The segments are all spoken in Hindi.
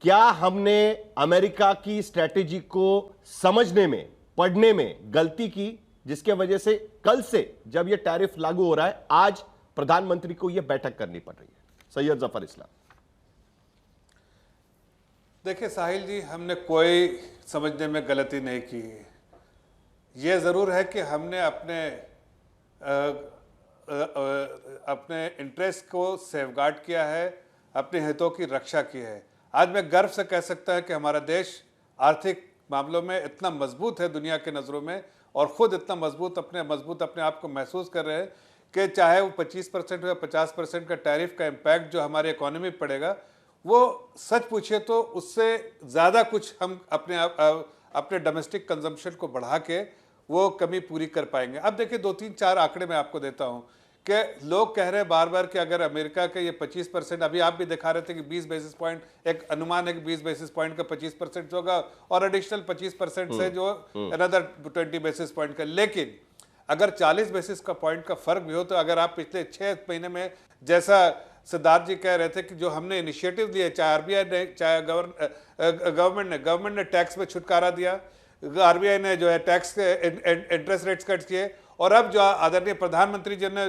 क्या हमने अमेरिका की स्ट्रेटेजी को समझने में, पढ़ने में गलती की, जिसके वजह से कल से जब यह टैरिफ लागू हो रहा है, आज प्रधानमंत्री को यह बैठक करनी पड़ रही है? सैयद जफर इस्लाम। देखिए साहिल जी, हमने कोई समझने में गलती नहीं की है। यह ज़रूर है कि हमने अपने इंटरेस्ट को सेफगार्ड किया है, अपने हितों की रक्षा की है। आज मैं गर्व से कह सकता है कि हमारा देश आर्थिक मामलों में इतना मजबूत है दुनिया के नज़रों में, और ख़ुद इतना मजबूत अपने आप को महसूस कर रहे हैं कि चाहे वो 25% या 50% का टैरिफ का इम्पैक्ट जो हमारे इकोनॉमी पर पड़ेगा, वो सच पूछे तो उससे ज़्यादा कुछ हम अपने डोमेस्टिक कंजम्पशन को बढ़ा के वो कमी पूरी कर पाएंगे। अब देखिए 2-3-4 आंकड़े मैं आपको देता हूँ कि लोग कह रहे हैं बार बार कि अगर अमेरिका के ये 25%, अभी आप भी दिखा रहे थे कि 20 बेसिस पॉइंट, एक अनुमान है कि 20 बेसिस पॉइंट का 25% होगा और एडिशनल 25% से जो अनदर 20 बेसिस पॉइंट का। लेकिन अगर 40 बेसिस का पॉइंट का फर्क भी हो तो अगर आप पिछले 6 महीने में, जैसा सिद्धार्थ जी कह रहे थे कि जो हमने इनिशिएटिव दिए, चाहे आरबीआई ने, चाहे गवर्नमेंट ने टैक्स में छुटकारा दिया, आरबीआई ने जो है टैक्स के इंटरेस्ट रेट्स कट किए, और अब जो आदरणीय प्रधानमंत्री जी ने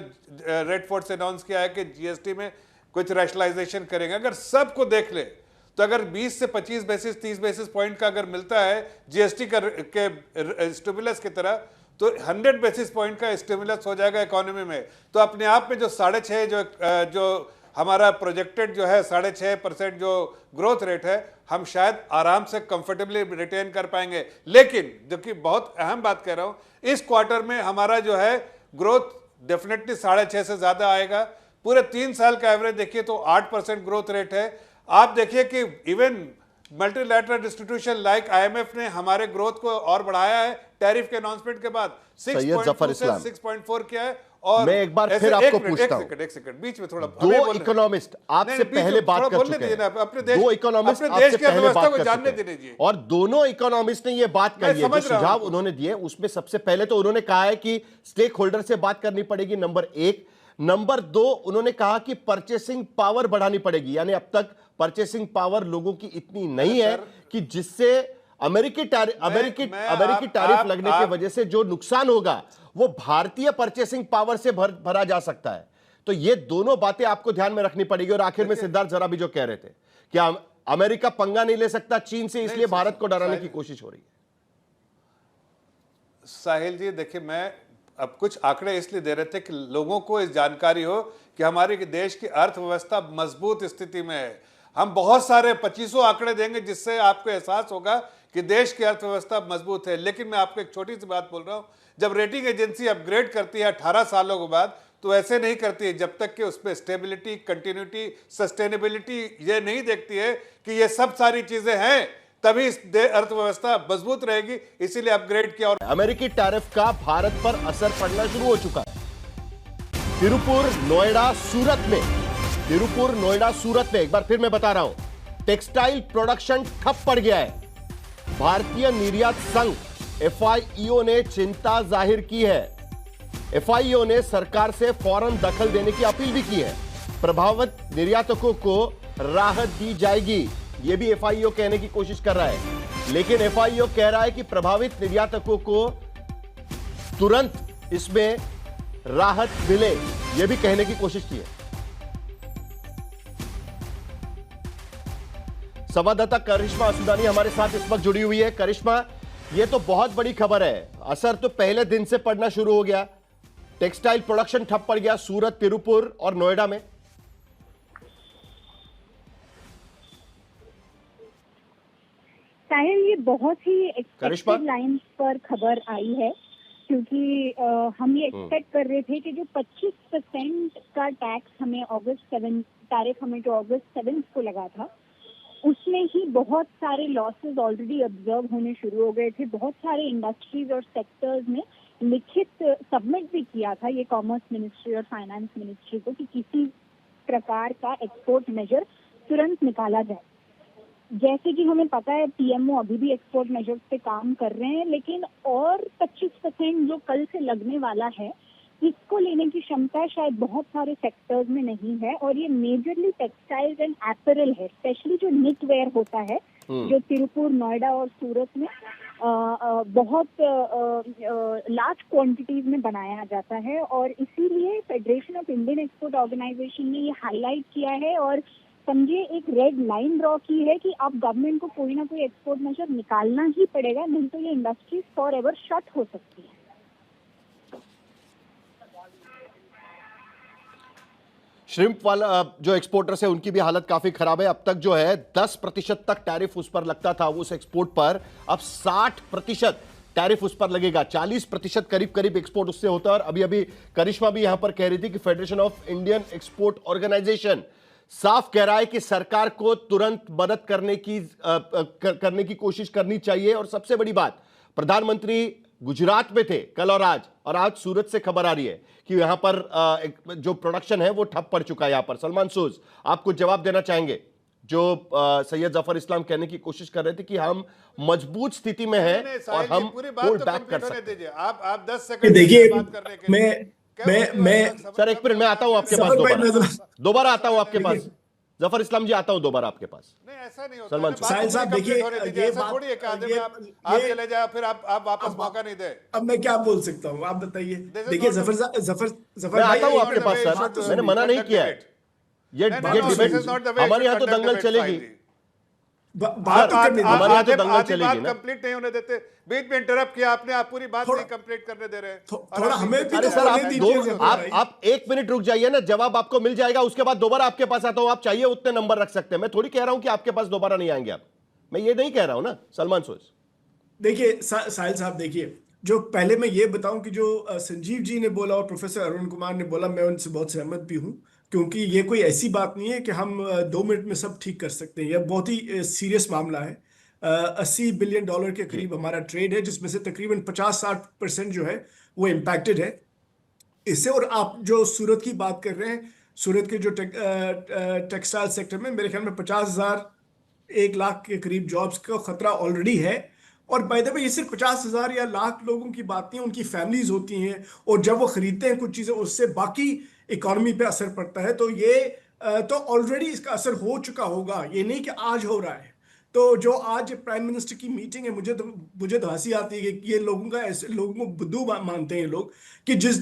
रेड फोर्ट से अनाउंस किया है कि जीएसटी में कुछ रैशनलाइजेशन करेंगे। अगर सबको देख ले तो अगर 20 से 25 बेसिस 30 बेसिस पॉइंट का अगर मिलता है जीएसटी के स्टिमुलस की तरह, तो 100 बेसिस पॉइंट का स्टिमुलस हो जाएगा इकोनॉमी में। तो अपने आप में जो 6.5 जो हमारा प्रोजेक्टेड जो है 6.5% जो ग्रोथ रेट है, हम शायद आराम से कंफर्टेबली रिटेन कर पाएंगे। लेकिन जो कि बहुत अहम बात कह रहा हूं, इस क्वार्टर में हमारा जो है ग्रोथ डेफिनेटली 6.5 से ज्यादा आएगा। पूरे 3 साल का एवरेज देखिए तो 8% ग्रोथ रेट है। आप देखिए कि even multilateral institution like IMF ने हमारे ग्रोथ को और बढ़ाया है टैरिफ के अनाउंसमेंट के बाद। 6.2 से 6.4 किया है। और मैं एक बार फिर आपको पूछता हूं, एक सेकंड बीच में थोड़ा, दो इकोनॉमिस्ट आपसे पहले बात कर चुके हैं, दो इकोनॉमिस्ट आपसे पहले बात कर चुके हैं, और दोनों इकोनॉमिस्ट ने ये बात कही है, जो सुझाव उन्होंने दिए उसमें सबसे पहले तो उन्होंने कहा है कि स्टेक होल्डर से बात करनी पड़ेगी, नंबर 1। नंबर 2, उन्होंने कहा कि परचेसिंग पावर बढ़ानी पड़ेगी, यानी अब तक परचेसिंग पावर लोगों की इतनी नहीं है कि जिससे अमेरिकी टैरिफ लगने की वजह से जो नुकसान होगा वो भारतीय परचेसिंग पावर से भरा जा सकता है। तो ये दोनों बातें आपको ध्यान में रखनी पड़ेगी। और आखिर में सिद्धार्थ जरा भी जो कह रहे थे कि अमेरिका पंगा नहीं ले सकता चीन से, इसलिए भारत को डराने की कोशिश हो रही है। साहिल जी देखिए, मैं अब कुछ आंकड़े इसलिए दे रहे थे कि लोगों को इस जानकारी हो कि हमारे देश की अर्थव्यवस्था मजबूत स्थिति में है। हम बहुत सारे 25 आंकड़े देंगे जिससे आपको एहसास होगा कि देश की अर्थव्यवस्था मजबूत है। लेकिन मैं आपको एक छोटी सी बात बोल रहा हूं, जब रेटिंग एजेंसी अपग्रेड करती है 18 सालों के बाद, तो ऐसे नहीं करती है जब तक कि उसमें स्टेबिलिटी, कंटिन्यूटी, सस्टेनेबिलिटी ये नहीं देखती है कि ये सब सारी चीजें हैं, तभी अर्थव्यवस्था मजबूत रहेगी, इसीलिए अपग्रेड किया। और अमेरिकी टैरिफ का भारत पर असर पड़ना शुरू हो चुका है। तिरुपुर, नोएडा, सूरत में एक बार फिर मैं बता रहा हूं, टेक्सटाइल प्रोडक्शन ठप पड़ गया है। भारतीय निर्यात संघ एफआईओ ने चिंता जाहिर की है। एफआईओ ने सरकार से फौरन दखल देने की अपील भी की है। प्रभावित निर्यातकों को राहत दी जाएगी, यह भी एफआईओ कहने की कोशिश कर रहा है। लेकिन एफआईओ कह रहा है कि प्रभावित निर्यातकों को तुरंत इसमें राहत मिले, यह भी कहने की कोशिश की है। संवाददाता करिश्मा असुदानी हमारे साथ इस वक्त जुड़ी हुई है। करिश्मा, यह तो बहुत बड़ी खबर है, असर तो पहले दिन से पड़ना शुरू हो गया, टेक्सटाइल प्रोडक्शन ठप पड़ गया सूरत, तिरुपुर और नोएडा में। साहिल, ये बहुत ही एक्सपेक्टेड लाइन पर खबर आई है, क्योंकि हम ये एक्सपेक्ट कर रहे थे कि जो 25% का टैक्स हमें टैरिफ हमें जो अगस्त 7 को लगा था, उसमें ही बहुत सारे लॉसेस ऑलरेडी ऑब्जर्व होने शुरू हो गए थे। बहुत सारे इंडस्ट्रीज और सेक्टर्स ने लिखित सबमिट भी किया था ये कॉमर्स मिनिस्ट्री और फाइनेंस मिनिस्ट्री को कि किसी प्रकार का एक्सपोर्ट मेजर तुरंत निकाला जाए। जैसे कि हमें पता है पीएमओ अभी भी एक्सपोर्ट मेजर्स पे काम कर रहे हैं, लेकिन और 25% जो कल से लगने वाला है, इसको लेने की क्षमता शायद बहुत सारे सेक्टर्स में नहीं है, और ये मेजरली टेक्सटाइल्स एंड एपरल है, स्पेशली जो निट वेयर होता है जो तिरुपुर, नोएडा और सूरत में बहुत लार्ज क्वांटिटीज में बनाया जाता है। और इसीलिए Federation of Indian Export Organisation ने ये हाईलाइट किया है और समझे एक रेड लाइन ड्रॉ की है कि अब गवर्नमेंट को कोई ना कोई एक्सपोर्ट मेजर निकालना ही पड़ेगा, नहीं तो ये इंडस्ट्रीज फॉर एवर शट हो सकती है। श्रिम्प वाला जो एक्सपोर्टर्स है उनकी भी हालत काफी खराब है। अब तक जो है 10% तक टैरिफ उस पर लगता था उस एक्सपोर्ट पर, अब 60% टैरिफ उस पर लगेगा। 40% करीब करीब एक्सपोर्ट उससे होता है। और अभी अभी करिश्मा भी यहां पर कह रही थी कि Federation of Indian Export Organisation साफ कह रहा है कि सरकार को तुरंत मदद करने की कोशिश करनी चाहिए। और सबसे बड़ी बात, प्रधानमंत्री गुजरात में थे कल और आज सूरत से खबर आ रही है कि यहां पर जो प्रोडक्शन है वो ठप पड़ चुका है। यहां पर सलमान सूज, आप कुछ जवाब देना चाहेंगे? जो सैयद जफर इस्लाम कहने की कोशिश कर रहे थे कि हम मजबूत स्थिति में हैं और हम होल्ड बैक कर सकते हैं। आप 10 सेकंड देखिए, बात करने के लिए मैं सर एक मिनट, मैं आता हूं आपके पास, दोबारा आता हूं आपके पास। जफर इस्लाम जी, आता हूं दोबारा आपके पास। नहीं, ऐसा नहीं होता। सलमान साहिल साहब देखिए, ये ऐसा थोड़ी है कि आधे में आप चले जाए फिर आप वापस मौका नहीं दे। अब मैं क्या बोल सकता हूँ, आप बताइए। देखिए जफर मैं आता हूं भाई, आपके पास सर, मैंने मना नहीं किया है। ये डिबेट हमारे यहाँ तो दंगल चलेगी, हमारे यहाँ तो दंगल चलेगी ना। कंप्लीट नहीं होने देते, बीच में इंटरप्ट किया आपने, आप पूरी बात नहीं कंप्लीट करने दे रहे। थोड़ा हमें भी अरे तो सर, बोलने दीजिए। आप 1 मिनट रुक जाइए ना, जवाब आपको मिल जाएगा, उसके बाद दोबारा आपके पास आता हूं। आप चाहिए उतने नंबर रख सकते हैं, मैं थोड़ी कह रहा हूं कि आपके पास दोबारा नहीं आएंगे आप, मैं ये नहीं कह रहा हूं ना। सलमान सोच, देखिए साहिल साहब, देखिए जो पहले मैं ये बताऊं कि जो संजीव जी ने बोला और प्रोफेसर अरुण कुमार ने बोला, मैं उनसे बहुत सहमत भी हूं, क्योंकि ये कोई ऐसी बात नहीं है कि हम 2 मिनट में सब ठीक कर सकते हैं। यह बहुत ही सीरियस मामला है। $80 बिलियन के करीब हमारा ट्रेड है, जिसमें से तकरीबन 50-60% जो है वो इम्पैक्टेड है इससे। और आप जो सूरत की बात कर रहे हैं, सूरत के जो टेक्सटाइल सेक्टर में मेरे ख्याल में 50,000 1 लाख के करीब जॉब्स का खतरा ऑलरेडी है। और बाय द वे, ये सिर्फ 50,000 या लाख लोगों की बात नहीं है, उनकी फैमिलीज होती हैं, और जब वो खरीदते हैं कुछ चीजें, उससे बाकी इकोनॉमी पे असर पड़ता है। तो ये तो ऑलरेडी इसका असर हो चुका होगा, ये नहीं कि आज हो रहा है। तो जो आज प्राइम मिनिस्टर की मीटिंग है, मुझे तो हंसी आती है कि ये लोगों को बुद्धू मानते हैं ये लोग, कि जिस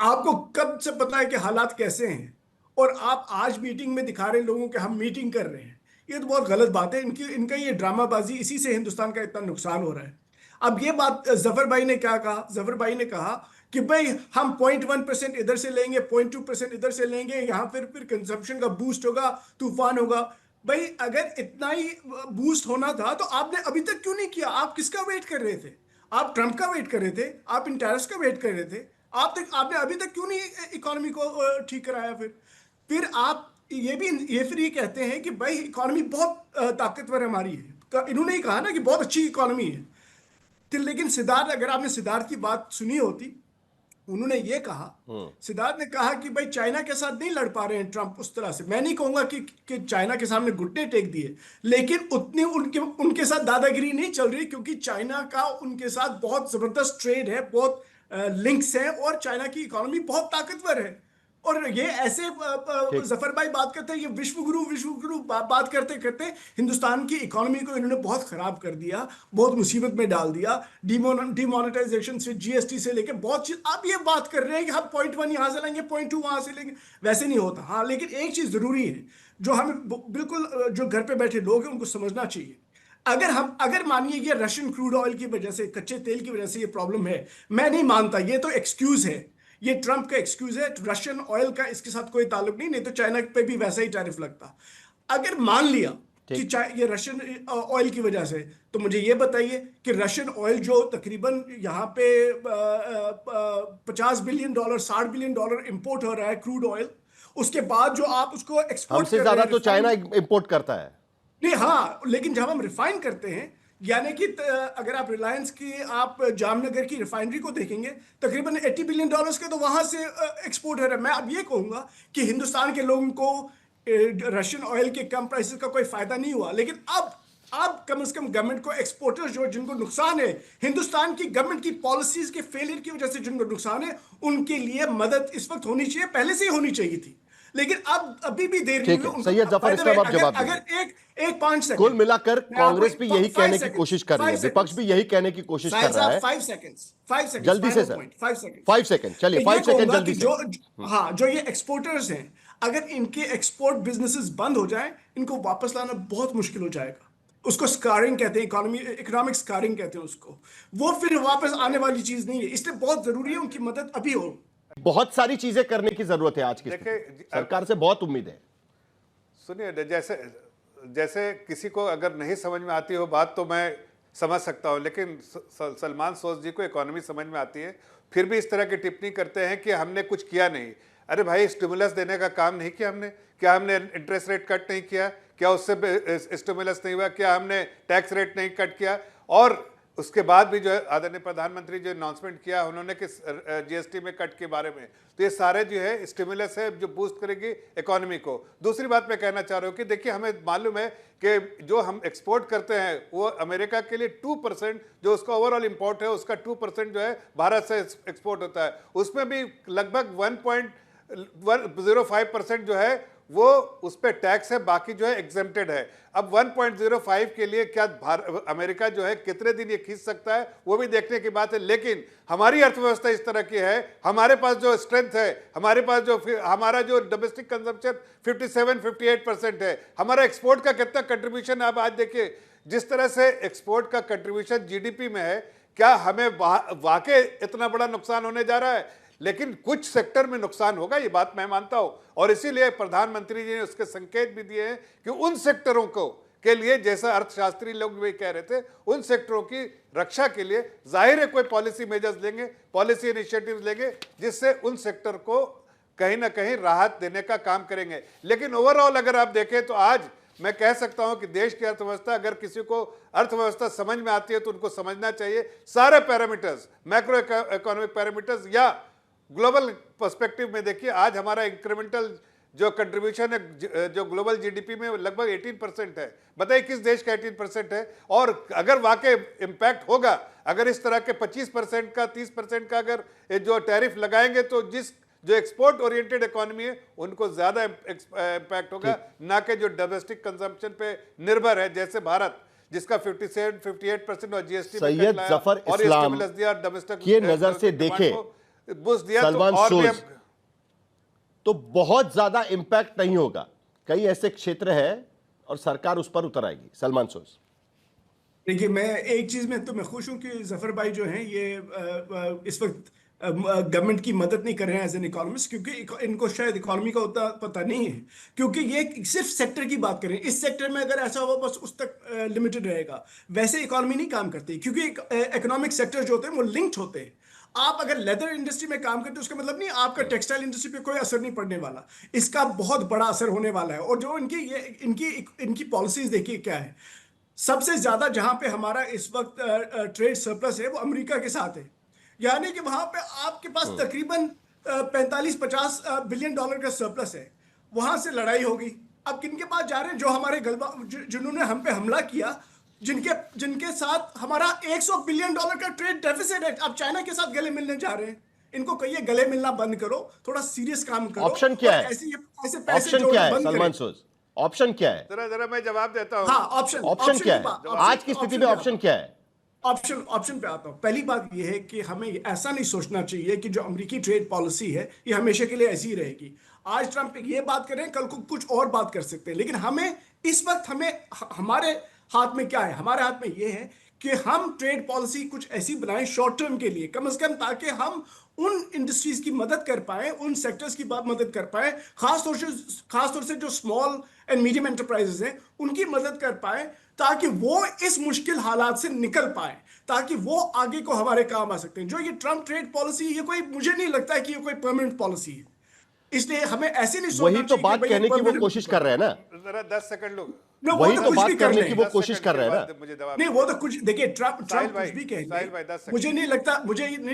आपको कब से पता है कि हालात कैसे हैं, और आप आज मीटिंग में दिखा रहे लोगों के हम मीटिंग कर रहे हैं। ये तो बहुत गलत बात है। इनका ये ड्रामाबाजी, इसी से हिंदुस्तान का इतना नुकसान हो रहा है। अब ये बात जफर भाई ने क्या कहा, जफर भाई ने कहा कि भाई हम 0.1% इधर से लेंगे, 0.2% इधर से लेंगे, यहाँ फिर कंजम्पशन का बूस्ट होगा, तूफान होगा। भाई अगर इतना ही बूस्ट होना था तो आपने अभी तक क्यों नहीं किया? आप किसका वेट कर रहे थे? आप ट्रंप का वेट कर रहे थे? आप इन टैरिफ्स का वेट कर रहे थे? आपने अभी तक क्यों नहीं इकोनॉमी को ठीक कराया? फिर आप ये कहते हैं कि भाई इकोनॉमी बहुत ताकतवर हमारी है। इन्होंने ही कहा ना कि बहुत अच्छी इकोनॉमी है। लेकिन सिद्धार्थ, अगर आपने सिद्धार्थ की बात सुनी होती, उन्होंने ये कहा, सिद्धार्थ ने कहा कि भाई चाइना के साथ नहीं लड़ पा रहे हैं ट्रंप उस तरह से। मैं नहीं कहूंगा कि चाइना के सामने घुटने टेक दिए, लेकिन उतनी उनके साथ दादागिरी नहीं चल रही, क्योंकि चाइना का उनके साथ बहुत जबरदस्त ट्रेड है, बहुत लिंक्स हैं, और चाइना की इकोनॉमी बहुत ताकतवर है। और ये ऐसे जफर भाई बात करते हैं, ये विश्वगुरु बात करते करते हिंदुस्तान की इकोनॉमी को इन्होंने बहुत खराब कर दिया, बहुत मुसीबत में डाल दिया। डिमोनेटाइजेशन से, जीएसटी से लेके बहुत चीज। आप ये बात कर रहे हैं कि हम 0.1 यहां से लेंगे, 0.2 वहां से लेंगे, वैसे नहीं होता। हाँ, लेकिन एक चीज जरूरी है जो हमें बिल्कुल, जो घर पे बैठे लोग हैं उनको समझना चाहिए। अगर मानिए ये रशियन क्रूड ऑयल की वजह से, कच्चे तेल की वजह से ये प्रॉब्लम है, मैं नहीं मानता, ये तो एक्सक्यूज है, ये ट्रंप का एक्सक्यूज है। रशियन ऑयल का इसके साथ कोई ताल्लुक नहीं तो चाइना पे भी वैसा ही टैरिफ लगता। अगर मान लिया कि ये रशियन ऑयल की वजह से, तो मुझे ये बताइए कि रशियन ऑयल जो तकरीबन यहाँ पे $50 बिलियन, $60 बिलियन इंपोर्ट हो रहा है क्रूड ऑयल, उसके बाद जो आप उसको एक्सपोर्ट हमसे ज्यादा तो चाइना इंपोर्ट करता है। नहीं, हाँ, लेकिन जब हम रिफाइन करते हैं, यानी कि अगर आप रिलायंस की, आप जामनगर की रिफाइनरी को देखेंगे, तकरीबन $80 बिलियन के तो वहां से एक्सपोर्ट हो रहा है। मैं अब ये कहूंगा कि हिंदुस्तान के लोगों को रशियन ऑयल के कम प्राइसेस का कोई फायदा नहीं हुआ, लेकिन अब अब कम से कम गवर्नमेंट को एक्सपोर्टर्स जो जिनको नुकसान है, हिंदुस्तान की गवर्नमेंट की पॉलिसीज के फेलियर की वजह से जिनको नुकसान है, उनके लिए मदद इस वक्त होनी चाहिए, पहले से ही होनी चाहिए थी, लेकिन अब अभी भी देर नहीं हुई। सैयद जफर इस्लाम, आप जवाब दीजिए। अगर एक 5 सेकंड, कुल मिलाकर कांग्रेस भी यही कहने की कोशिश कर रही है, विपक्ष भी यही कहने की कोशिश कर रहा है। 5 सेकंड जल्दी से सर, 5 सेकंड, चलिए 5 सेकंड जल्दी से। जो ये एक्सपोर्टर्स हैं, अगर इनके एक्सपोर्ट बिजनेसेस बंद हो जाए, इनको वापस लाना बहुत मुश्किल हो जाएगा। उसको स्कारिंग कहते हैं, इकोनॉमिक स्कारिंग कहते हैं उसको, वो फिर वापस आने वाली चीज नहीं है। इसलिए बहुत जरूरी है उनकी मदद अभी हो। बहुत सारी चीजें करने की जरूरत है आज की सरकार से, बहुत उम्मीद है। सुनिए, जैसे किसी को अगर नहीं समझ में आती हो बात तो मैं समझ सकता हूं, लेकिन सलमान सोज जी को इकोनॉमी समझ में आती है, फिर भी इस तरह की टिप्पणी करते हैं कि हमने कुछ किया नहीं। अरे भाई, स्टिमुलस देने का काम नहीं किया हमने? क्या हमने इंटरेस्ट रेट कट नहीं किया? क्या उससे स्टिमुलस नहीं हुआ? क्या हमने टैक्स रेट नहीं कट किया? और उसके बाद भी जो है आदरणीय प्रधानमंत्री जो अनाउंसमेंट किया उन्होंने कि जीएसटी में कट के बारे में, तो ये सारे जो है स्टिमुलस है जो बूस्ट करेगी इकोनॉमी को। दूसरी बात मैं कहना चाह रहा हूँ कि देखिए, हमें मालूम है कि जो हम एक्सपोर्ट करते हैं वो अमेरिका के लिए 2% जो उसका ओवरऑल इंपोर्ट है उसका 2% जो है भारत से एक्सपोर्ट होता है, उसमें भी लगभग 1.05% जो है वो उस पर टैक्स है, बाकी जो है एग्जेम्प्टेड है। अब 1.05 के लिए क्या अमेरिका जो है कितने दिन ये खींच सकता है वो भी देखने की बात है, लेकिन हमारी अर्थव्यवस्था इस तरह की है, हमारे पास जो स्ट्रेंथ है, हमारा जो डोमेस्टिक कंजम्पशन 57-58% है, हमारा एक्सपोर्ट का कितना कंट्रीब्यूशन है। अब आज देखिए जिस तरह से एक्सपोर्ट का कंट्रीब्यूशन जीडीपी में है, क्या हमें वाकई इतना बड़ा नुकसान होने जा रहा है? लेकिन कुछ सेक्टर में नुकसान होगा, ये बात मैं मानता हूं, और इसीलिए प्रधानमंत्री जी ने उसके संकेत भी दिए हैं कि उन सेक्टरों को के लिए, जैसा अर्थशास्त्री लोग भी कह रहे थे, उन सेक्टरों की रक्षा के लिए जाहिर है कोई पॉलिसी मेजर्स लेंगे, पॉलिसी इनिशिएटिव्स लेंगे, जिससे उन सेक्टर को कहीं ना कहीं राहत देने का काम करेंगे। लेकिन ओवरऑल अगर आप देखें तो आज मैं कह सकता हूं कि देश की अर्थव्यवस्था, अगर किसी को अर्थव्यवस्था समझ में आती है तो उनको समझना चाहिए सारे पैरामीटर्स, मैक्रो इकोनॉमिक पैरामीटर्स या ग्लोबल पर्सपेक्टिव में देखिए, आज हमारा इंक्रीमेंटल जो कंट्रीब्यूशन है जो ग्लोबल जीडीपी में लगभग 18% है। बताइए किस देश का 18% है? और अगर वाकई इंपैक्ट होगा, अगर इस तरह के 25% का 30% का अगर जो टैरिफ लगाएंगे तो जो एक्सपोर्ट ओरिएंटेड इकोनॉमी है उनको ज्यादा इंपैक्ट होगा, ना कि जो डोमेस्टिक कंजम्पशन पे निर्भर है, जैसे भारत जिसका 57-58% और जीएसटी सैयद जफर इस्लाम की नजर से देखे सलमान सोज तो बहुत ज्यादा इंपैक्ट नहीं होगा। कई ऐसे क्षेत्र है और सरकार उस पर उतर आएगी। सलमान सोज, देखिए, मैं एक चीज में तो मैं खुश हूं कि जफर भाई जो हैं ये इस वक्त गवर्नमेंट की मदद नहीं कर रहे हैं एज एन इकोनॉमिस्ट, क्योंकि इनको शायद इकोनॉमी का उतना पता नहीं है, क्योंकि ये सिर्फ सेक्टर की बात करें। इस सेक्टर में अगर ऐसा हो बस उस तक लिमिटेड रहेगा, वैसे इकोनॉमी नहीं काम करती, क्योंकि इकोनॉमिक सेक्टर जो होते हैं वो लिंक्ड होते हैं। आप अगर लेदर इंडस्ट्री में काम करते हो उसका मतलब नहीं आपका टेक्सटाइल इंडस्ट्री पे कोई असर नहीं पड़ने वाला, इसका बहुत बड़ा असर होने वाला है। और जो इनकी पॉलिसीज देखिए क्या है, सबसे ज्यादा जहां पे हमारा इस वक्त ट्रेड सरप्लस है वो अमेरिका के साथ है, यानी कि वहां पे आपके पास तकरीबन 45-50 बिलियन डॉलर का सरप्लस है। वहां से लड़ाई होगी, अब किनके पास जा रहे हैं? जो हमारे जिन्होंने हम पे हमला किया, जिनके साथ हमारा 100 बिलियन डॉलर का ट्रेड डेफिसिट है, अब चाइना के साथ गले मिलने जा रहे हैं। इनको कहिए गले मिलना बंद करो, थोड़ा सीरियस काम करो। ऑप्शन क्या है? ऐसे ऑप्शन क्या है सलमान सोज? ऑप्शन क्या है? जरा मैं जवाब देता हूं। हाँ, ऑप्शन क्या है आज की स्थिति में? ऑप्शन क्या है? ऑप्शन पे आता हूं। पहली बात यह है कि हमें ऐसा नहीं सोचना चाहिए कि जो अमेरिकी ट्रेड पॉलिसी है ये हमेशा के लिए ऐसी ही रहेगी। आज ट्रंप ये बात कर रहे हैं, कल को कुछ और बात कर सकते हैं, लेकिन हमें इस वक्त हमारे हाथ में क्या है? हमारे हाथ में ये है कि हम ट्रेड पॉलिसी कुछ ऐसी बनाएं शॉर्ट टर्म के लिए, कम से कम, ताकि हम उन इंडस्ट्रीज की मदद कर पाए, उन सेक्टर्स की मदद कर पाए, खासतौर से जो स्मॉल एंड मीडियम एंटरप्राइजेस हैं उनकी मदद कर पाए, ताकि वो इस मुश्किल हालात से निकल पाए, ताकि वो आगे को हमारे काम आ सकते हैं। जो ये ट्रंप ट्रेड पॉलिसी, ये कोई, मुझे नहीं लगता है कि ये कोई परमानेंट पॉलिसी है, इसलिए हमें ऐसे नहीं सोचना। वही तो बात कहने की वो कोशिश कर रहे हैं ना, जरा 10 सेकंड लोग, वही तो बात करने की वो कोशिश कर रहे हैं ना। नहीं, वो तो कुछ, देखिए, ट्रंप कुछ भी कहेंगे, मुझे नहीं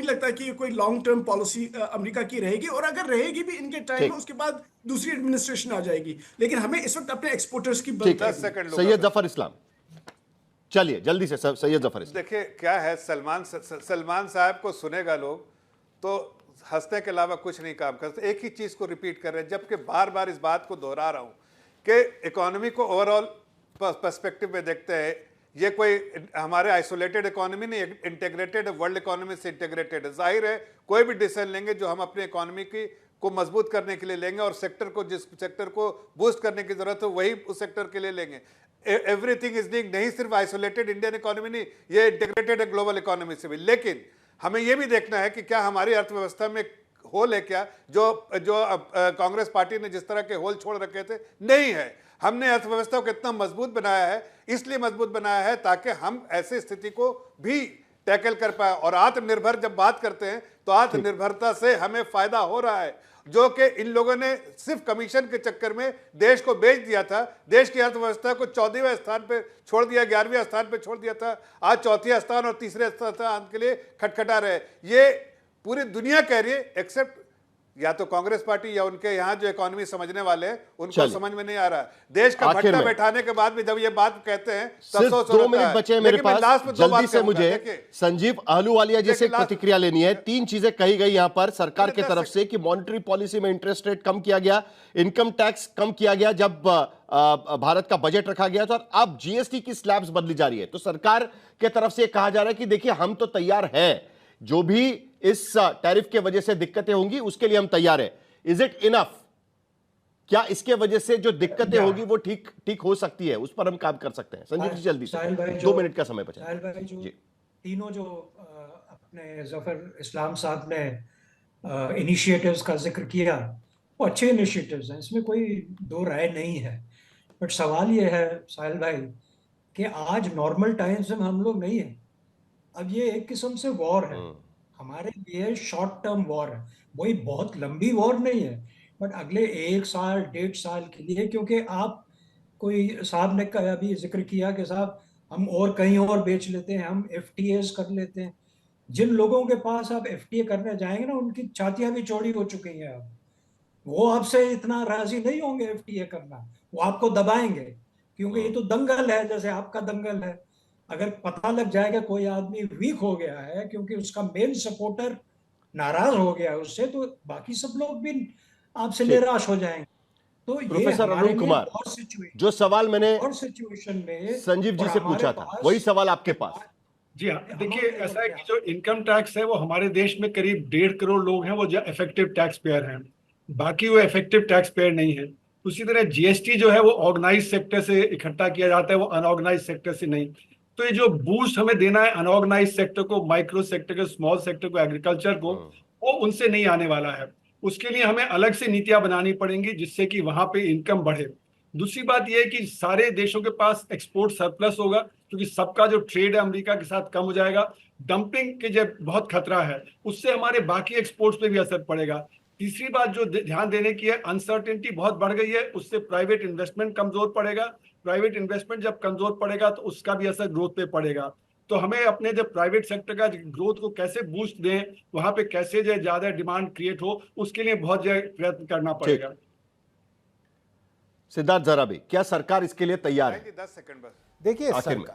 लगता कि ये कोई लॉन्ग टर्म पॉलिसी अमेरिका की रहेगी, और अगर रहेगी भी इनके टाइम में, उसके बाद दूसरी एडमिनिस्ट्रेशन आ जाएगी। लेकिन हमें इस वक्त अपने एक्सपोर्टर्स की 10 सेकंड। सैयद जफर इस्लाम, चलिए जल्दी से सैयद जफर। देखिए क्या है, सलमान साहब को सुनेगा लोग तो हंसने के अलावा कुछ नहीं काम करते, एक ही चीज को रिपीट कर रहे हैं, जबकि बार बार इस बात को दोहरा रहा हूं कि इकोनॉमी को ओवरऑल पर्सपेक्टिव में देखते हैं। ये कोई हमारे आइसोलेटेड इकोनॉमी नहीं, इंटीग्रेटेड है, वर्ल्ड इकोनॉमी से इंटीग्रेटेड है। जाहिर है कोई भी डिसीजन लेंगे जो हम अपनी इकोनॉमी को मजबूत करने के लिए लेंगे और जिस सेक्टर को बूस्ट करने की जरूरत है वही उस सेक्टर के लिए लेंगे। एवरीथिंग इज लिंक्ड, नहीं सिर्फ आइसोलेटेड इंडियन इकोनॉमी नहीं, ये इंटीग्रेटेड है ग्लोबल इकोनॉमी से भी। लेकिन हमें यह भी देखना है कि क्या हमारी अर्थव्यवस्था में होल है क्या, जो कांग्रेस पार्टी ने जिस तरह के होल छोड़ रखे थे, नहीं है। हमने अर्थव्यवस्था को इतना मजबूत बनाया है, इसलिए मजबूत बनाया है ताकि हम ऐसी स्थिति को भी टैकल कर पाए। और आत्मनिर्भर जब बात करते हैं तो आत्मनिर्भरता से हमें फायदा हो रहा है, जो कि इन लोगों ने सिर्फ कमीशन के चक्कर में देश को बेच दिया था। देश की अर्थव्यवस्था को 14वें स्थान पे छोड़ दिया, 11वें स्थान पे छोड़ दिया था, आज चौथे स्थान और तीसरे स्थान के लिए खटखटा रहे। ये पूरी दुनिया कह रही है, एक्सेप्ट या तो कांग्रेस पार्टी या उनके यहाँ जो इकोनॉमी समझने वाले हैं उनको समझ में नहीं आ रहा। देश का भट्टा बैठाने के बाद भी जब ये बात कहते हैं तब 2 मिनट बचे मेरे पास, जल्दी से मुझे संजीव अहलूवालिया जी से प्रतिक्रिया लेनी है। 3 चीजें कही गई यहां पर सरकार की तरफ से कि मॉनेटरी पॉलिसी में इंटरेस्ट रेट कम किया गया, इनकम टैक्स कम किया गया जब भारत का बजट रखा गया था, और अब जीएसटी की स्लैब्स बदली जा रही है। तो सरकार के तरफ से कहा जा रहा है कि देखिए हम तो तैयार हैं, जो भी इस टैरिफ के वजह से दिक्कतें होंगी उसके लिए हम तैयार हैं। Is it enough? क्या इसके वजह से जो दिक्कतें होगी वो ठीक हो सकती है, उस पर हम काम कर सकते हैं? संजीव जी जल्दी से, 2 मिनट का समय बचा। तीनों जो अपने जफर इस्लाम साहब ने इनिशिएटिव्स का जिक्र किया वो अच्छे इनिशिएटिव्स हैं, इसमें कोई दो राय नहीं है। बट सवाल ये है साहिल भाई कि आज नॉर्मल टाइम्स में हम लोग नहीं है। अब ये एक किस्म से वॉर है, हमारे लिए शॉर्ट टर्म वॉर है, वही बहुत लंबी वॉर नहीं है, बट अगले 1 साल 1.5 साल के लिए। क्योंकि आप कोई साहब ने अभी जिक्र किया कि साहब हम और कहीं और बेच लेते हैं, हम FTAs कर लेते हैं। जिन लोगों के पास आप FTA करने जाएंगे ना, उनकी छातियां भी चौड़ी हो चुकी हैं। अब वो आपसे इतना राजी नहीं होंगे FTA करना, वो आपको दबाएंगे, क्योंकि ये तो दंगल है, जैसे आपका दंगल है। अगर पता लग जाएगा कोई आदमी वीक हो गया है क्योंकि उसका मेन सपोर्टर नाराज हो गया उससे, तो बाकी सब लोग भी आपसे निराश हो जाएंगे। तो प्रोफेसर अरुण कुमार, जो सवाल मैंने और सिचुएशन में संजीव जी से पूछा था वही सवाल आपके पास। जी हाँ, देखिए ऐसा है कि जो इनकम टैक्स है वो हमारे देश में करीब 1.5 करोड़ लोग हैं वो जो इफेक्टिव टैक्स पेयर हैं, बाकी वो इफेक्टिव टैक्स पेयर नहीं है। उसी तरह GST जो है वो ऑर्गेनाइज सेक्टर से इकट्ठा किया जाता है, वो अनऑर्गेनाइज सेक्टर से नहीं। तो ये जो बूस्ट हमें देना है अनऑर्गेनाइज सेक्टर को, माइक्रो सेक्टर को, स्मॉल सेक्टर को, एग्रीकल्चर को, वो उनसे नहीं आने वाला है। उसके लिए हमें अलग से नीतियां बनानी पड़ेंगी जिससे कि वहां पे इनकम बढ़े। दूसरी बात यह है कि सारे देशों के पास एक्सपोर्ट सरप्लस होगा, क्योंकि सबका जो ट्रेड है अमेरिका के साथ कम हो जाएगा। डंपिंग के जो बहुत खतरा है उससे हमारे बाकी एक्सपोर्ट्स पे भी असर पड़ेगा। तीसरी बात जो ध्यान देने की है, अनसर्टेनिटी बहुत बढ़ गई है, उससे प्राइवेट इन्वेस्टमेंट कमजोर पड़ेगा। प्राइवेट इन्वेस्टमेंट जब कमजोर पड़ेगा तो उसका भी असर ग्रोथ पे पड़ेगा। तो हमें अपने जो प्राइवेट सेक्टर का ग्रोथ को कैसे बूस्ट दें, वहां पे कैसे जो ज्यादा डिमांड क्रिएट हो, उसके लिए बहुत प्रयत्न करना पड़ेगा। सिद्धार्थ जरा भी, क्या सरकार इसके लिए तैयार है? 10 सेकंड बस। देखिए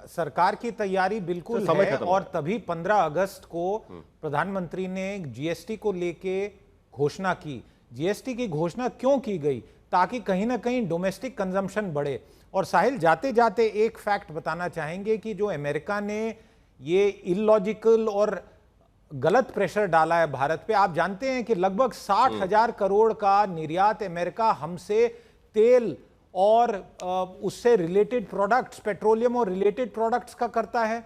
सरकार की तैयारी बिल्कुल है, और तभी 15 अगस्त को प्रधानमंत्री ने GST को लेके घोषणा की। GST की घोषणा क्यों की गई? ताकि कहीं ना कहीं डोमेस्टिक कंजम्पशन बढ़े। और साहिल, जाते जाते एक फैक्ट बताना चाहेंगे कि जो अमेरिका ने ये इलॉजिकल और गलत प्रेशर डाला है भारत पे, आप जानते हैं कि लगभग 60,000 करोड़ का निर्यात अमेरिका हमसे तेल और उससे रिलेटेड प्रोडक्ट्स, पेट्रोलियम और रिलेटेड प्रोडक्ट्स का करता है।